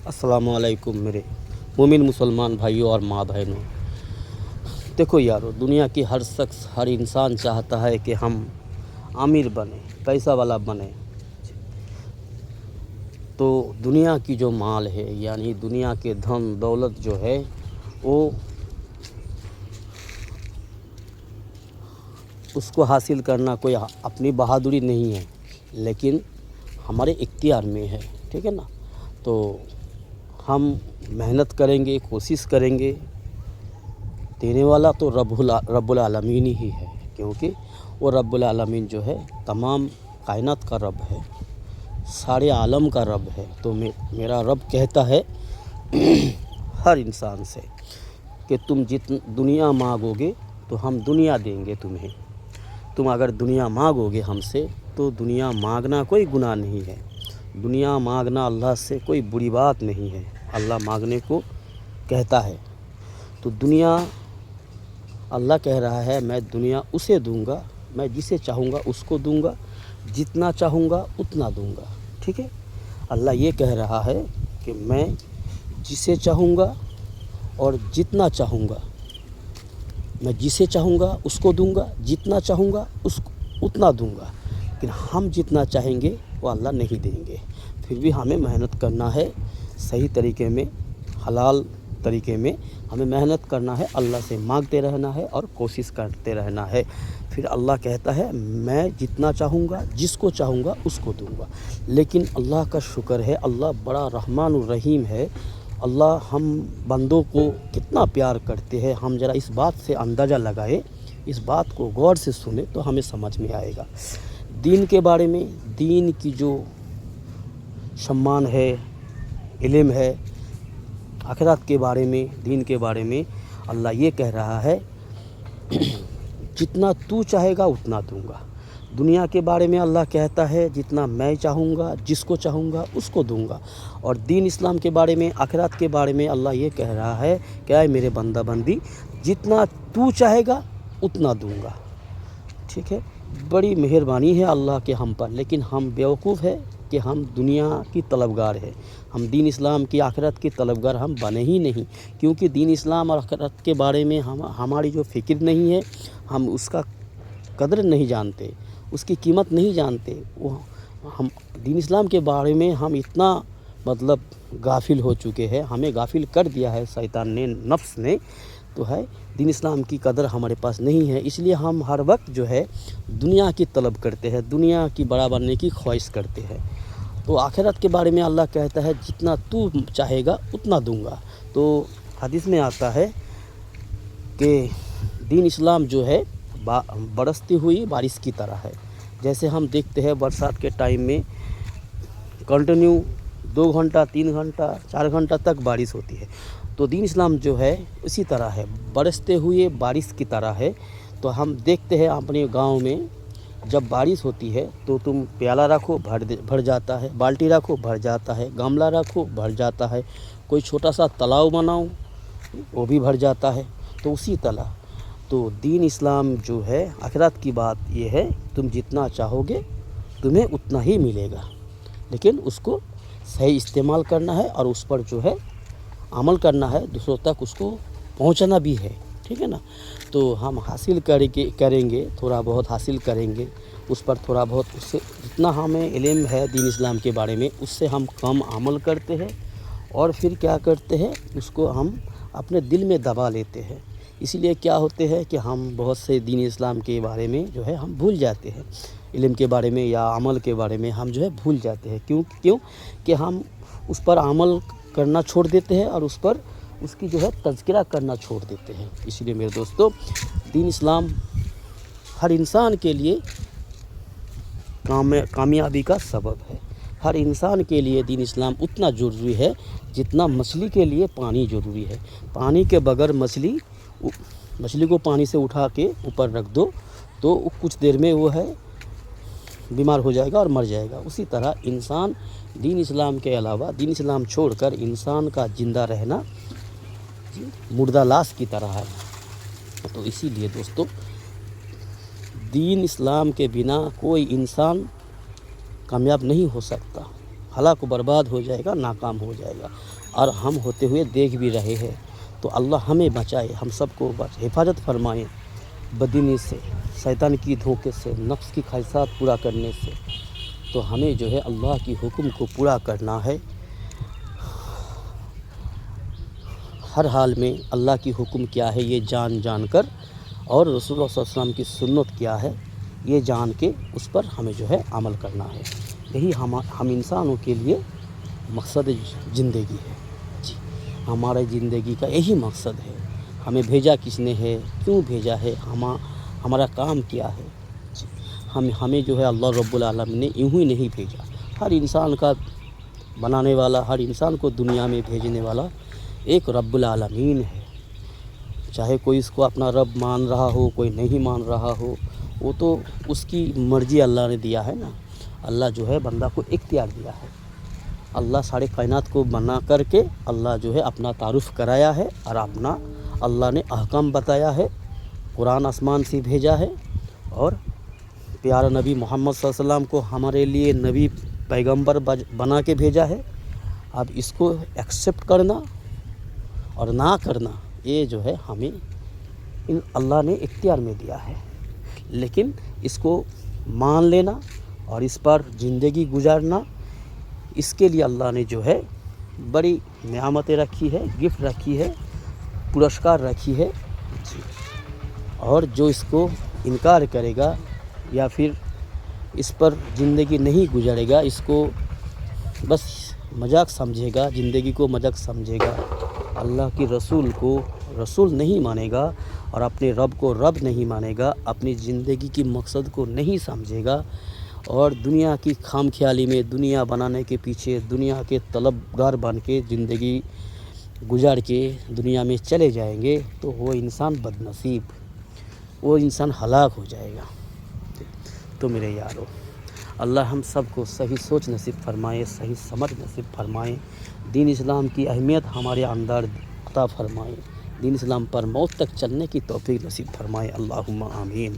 अस्सलाम वालेकुम मेरे मोमिन मुसलमान भाइयों और माँ बहनों। देखो यारो, दुनिया की हर शख्स, हर इंसान चाहता है कि हम अमीर बने, पैसा वाला बने। तो दुनिया की जो माल है, यानी दुनिया के धन दौलत जो है, वो उसको हासिल करना कोई अपनी बहादुरी नहीं है, लेकिन हमारे इख्तियार में है। ठीक है ना। तो हम मेहनत करेंगे, कोशिश करेंगे। देने वाला तो रब्बुल आलमीन ही है, क्योंकि वो रब्बुल आलमीन जो है तमाम कायनात का रब है, सारे आलम का रब है। तो मेरा रब कहता है हर इंसान से कि तुम दुनिया मांगोगे तो हम दुनिया देंगे तुम्हें। तुम अगर दुनिया मांगोगे हमसे तो दुनिया मांगना कोई गुनाह नहीं है। दुनिया मांगना अल्लाह से कोई बुरी बात नहीं है, अल्लाह मांगने को कहता है। तो दुनिया, अल्लाह कह रहा है मैं दुनिया उसे दूंगा, मैं जिसे चाहूँगा उसको दूंगा, जितना चाहूँगा उतना दूंगा। ठीक है। अल्लाह ये कह रहा है कि मैं जिसे चाहूँगा और जितना चाहूँगा, मैं जिसे चाहूँगा उसको दूंगा, जितना चाहूँगा उसको उतना दूंगा। लेकिन हम जितना चाहेंगे वो अल्लाह नहीं देंगे। फिर भी हमें मेहनत करना है, सही तरीके में, हलाल तरीके में हमें मेहनत करना है, अल्लाह से मांगते रहना है और कोशिश करते रहना है। फिर अल्लाह कहता है मैं जितना चाहूँगा, जिसको चाहूँगा उसको दूंगा। लेकिन अल्लाह का शुक्र है, अल्लाह बड़ा रहमान और रहीम है। अल्लाह हम बंदों को कितना प्यार करते हैं, हम ज़रा इस बात से अंदाज़ा लगाए, इस बात को गौर से सुने तो हमें समझ में आएगा। दीन के बारे में, दीन की जो सम्मान है, इल्म है, आखिरत के बारे में, दीन के बारे में अल्लाह ये कह रहा है जितना तू चाहेगा उतना दूंगा। दुनिया के बारे में अल्लाह कहता है जितना मैं चाहूँगा, जिसको चाहूँगा उसको दूंगा। और दीन इस्लाम के बारे में, आखिरत के बारे में अल्लाह ये कह रहा है क्या है मेरे बंदा बंदी, जितना तू चाहेगा उतना दूंगा। ठीक है। बड़ी मेहरबानी है अल्लाह के हम पर, लेकिन हम बेवकूफ़ है कि हम दुनिया की तलबगार है। हम दीन इस्लाम की, आखिरत की तलबगार हम बने ही नहीं, क्योंकि दीन इस्लाम और आखिरत के बारे में हमारी जो फ़िक्र नहीं है, हम उसका कदर नहीं जानते, उसकी कीमत नहीं जानते। वो हम दीन इस्लाम के बारे में हम इतना मतलब गाफिल हो चुके हैं, हमें गाफिल कर दिया है शैतान ने, नफ्स ने। तो है दीन इस्लाम की कदर हमारे पास नहीं है, इसलिए हम हर वक्त जो है दुनिया की तलब करते हैं, दुनिया की बड़ा बनने की ख्वाहिश करते हैं। तो आखिरत के बारे में अल्लाह कहता है जितना तू चाहेगा उतना दूंगा। तो हदीस में आता है कि दीन इस्लाम जो है बरसती हुई बारिश की तरह है। जैसे हम देखते हैं बरसात के टाइम में कंटिन्यू 2 घंटा, 3 घंटा, 4 घंटा तक बारिश होती है। तो दीन इस्लाम जो है इसी तरह है, बरसते हुए बारिश की तरह है। तो हम देखते हैं अपने गांव में जब बारिश होती है तो तुम प्याला रखो भर जाता है, बाल्टी रखो भर जाता है, गमला रखो भर जाता है, कोई छोटा सा तालाब बनाओ वो भी भर जाता है। तो उसी तरह तो दीन इस्लाम जो है, आखिरत की बात ये है तुम जितना चाहोगे तुम्हें उतना ही मिलेगा, लेकिन उसको सही इस्तेमाल करना है और उस पर जो है अमल करना है, दूसरों तक उसको पहुंचाना भी है। ठीक है ना। तो हम हासिल करेंगे, थोड़ा बहुत हासिल करेंगे, उस पर थोड़ा बहुत, उससे जितना हमें इल्म है दीन इस्लाम के बारे में उससे हम कम अमल करते हैं और फिर क्या करते हैं उसको हम अपने दिल में दबा लेते हैं। इसीलिए क्या होते हैं कि हम बहुत से दीन इस्लाम के बारे में जो है हम भूल जाते हैं, इल्म के बारे में या अमल के बारे में हम जो है भूल जाते हैं। क्यों कि हम उस पर अमल करना छोड़ देते हैं और उस पर उसकी जो है तज़किरा करना छोड़ देते हैं। इसलिए मेरे दोस्तों, दीन इस्लाम हर इंसान के लिए कामयाबी का सबब है। हर इंसान के लिए दीन इस्लाम उतना ज़रूरी है जितना मछली के लिए पानी ज़रूरी है। पानी के बगैर मछली को पानी से उठा के ऊपर रख दो तो कुछ देर में वो है बीमार हो जाएगा और मर जाएगा। उसी तरह इंसान दीन इस्लाम के अलावा, दीन इस्लाम छोड़कर इंसान का ज़िंदा रहना मुर्दा लाश की तरह है। तो इसीलिए दोस्तों, दीन इस्लाम के बिना कोई इंसान कामयाब नहीं हो सकता। ہلاک و برباد ہو جائے گا، ناکام ہو جائے گا، اور ہم ہوتے ہوئے دیکھ بھی رہے ہیں۔ تو اللہ ہمیں بچائے، ہم سب کو حفاظت فرمائے بددینی سے، شیطان کی دھوکے سے، نفس کی خواہشات پورا کرنے سے۔ تو ہمیں جو ہے اللہ کی حکم کو پورا کرنا ہے، ہر حال میں اللہ کی حکم کیا ہے یہ جان جان کر، اور رسول اللہ صلی اللہ علیہ وسلم کی سنت کیا ہے یہ جان کے اس پر ہمیں جو ہے عمل کرنا ہے۔ یہی ہم انسانوں کے لیے مقصد زندگی ہے جی، ہمارے زندگی کا یہی مقصد ہے۔ ہمیں بھیجا کس نے ہے، کیوں بھیجا ہے، ہمارا کام کیا ہے جی۔ ہمیں جو ہے اللہ رب العالمین نے یوں ہی نہیں بھیجا، ہر انسان کا بنانے والا، ہر انسان کو دنیا میں بھیجنے والا ایک رب العالمین ہے۔ چاہے کوئی اس کو اپنا رب مان رہا ہو، کوئی نہیں مان رہا ہو، وہ تو اس کی مرضی اللہ نے دیا ہے نا۔ اللہ جو ہے بندہ کو اختیار دیا ہے۔ اللہ سارے کائنات کو بنا کر کے اللہ جو ہے اپنا تعارف کرایا ہے، اور اپنا اللہ نے احکام بتایا ہے، قرآن آسمان سے بھیجا ہے، اور پیارا نبی محمد صلی اللہ علیہ وسلم کو ہمارے لیے نبی پیغمبر بنا کے بھیجا ہے۔ اب اس کو ایکسیپٹ کرنا اور نہ کرنا یہ جو ہے ہمیں اللہ نے اختیار میں دیا ہے، لیکن اس کو مان لینا اور اس پر زندگی گزارنا، اس کے لیے اللہ نے جو ہے بڑی نعمتیں رکھی ہے، گفٹ رکھی ہے، پرسکار رکھی ہے جی۔ اور جو اس کو انکار کرے گا یا پھر اس پر زندگی نہیں گزارے گا، اس کو بس مذاق سمجھے گا، زندگی کو مذاق سمجھے گا، اللہ کی رسول کو رسول نہیں مانے گا، اور اپنے رب کو رب نہیں مانے گا، اپنی زندگی کی مقصد کو نہیں سمجھے گا، اور دنیا کی خام خیالی میں، دنیا بنانے کے پیچھے دنیا کے طلبگار بن کے زندگی گزار کے دنیا میں چلے جائیں گے، تو وہ انسان بد نصیب، وہ انسان ہلاک ہو جائے گا۔ تو میرے یارو، اللہ ہم سب کو صحیح سوچ نصیب فرمائے، صحیح سمجھ نصیب فرمائے، دین اسلام کی اہمیت ہمارے اندر عطا فرمائے، دین اسلام پر موت تک چلنے کی توفیق نصیب فرمائے، اللہم آمین۔